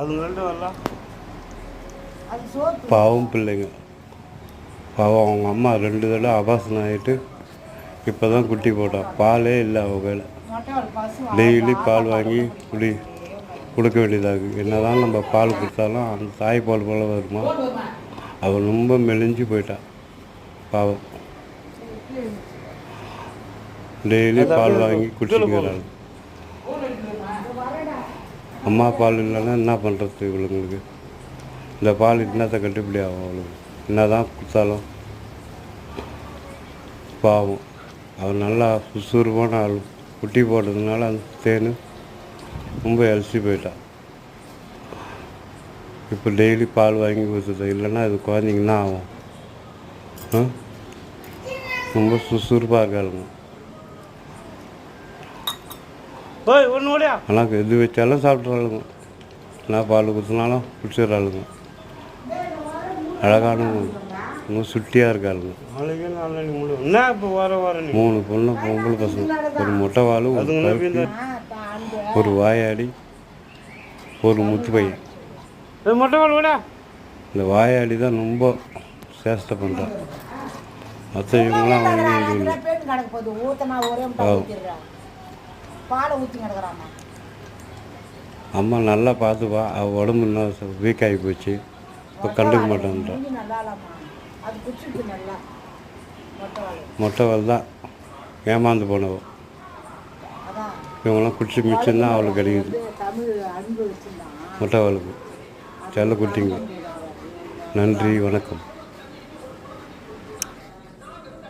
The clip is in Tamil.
அது ரெண்டு வரலாம். பாவம் பிள்ளைங்க, பாவம் அவங்க அம்மா 2 தடவை அபாசனம் ஆகிட்டு இப்போ தான் குட்டி போட்டான். பாலே இல்லை அவங்க. டெய்லி பால் வாங்கி கொடுக்க வேண்டியதாகுது. என்ன தான் நம்ம பால் கொடுத்தாலும் அந்த தாய்ப்பால் போல் வருமா? அவள் ரொம்ப மெலிஞ்சு போயிட்டான் பாவம். டெய்லி பால் வாங்கி குடிச்சுக்கிறாள். அம்மா பால் இல்லைன்னா என்ன பண்ணுறது இவளுங்களுக்கு? இந்த பால் என்னத்தை கட்டுப்படி ஆகும் அவளுக்கு? என்ன தான் கொடுத்தாலும் பாவம். அவள் நல்லா சுறுசுறுப்பான ஆள். குட்டி போட்டதுனால அந்த தேன் ரொம்ப அலசி போயிட்டான். இப்போ டெய்லி பால் வாங்கி கொடுத்துது. இல்லைன்னா அது குழந்தைங்கன்னா ஆகும். ரொம்ப சுறுசுறுப்பாக இருக்காளுங்க. ஆனால் எது வச்சாலும் சாப்பிட்றாளுங்க. என்ன பால் கொடுத்தனாலும் குடிச்சிடறாளுங்க. அழகானவங்க, ரொம்ப சுட்டியாக இருக்காளுங்க. 3 பொண்ணு பொம்பளை பசங்க, ஒரு மொட்டை வாள், ஒரு வாயாடி, ஒரு முத்து பையன். இந்த வாயாடி தான் ரொம்ப சேஷ்டை பண்ணுறான். மற்ற இவங்களாம் அம்மா நல்லா பார்த்துப்பா. அவள் உடம்பு இன்னும் வீக் ஆகி போச்சு. இப்போ கண்டுக்க மாட்டேன்றான். மொட்டைவாள் தான் ஏமாந்து போனவோ. இவங்களாம் குடிச்சு மிச்சம்தான் அவளுக்கு கிடைக்குது. மொட்டைவாளுக்கு செல்ல குட்டிங்க. நன்றி, வணக்கம்.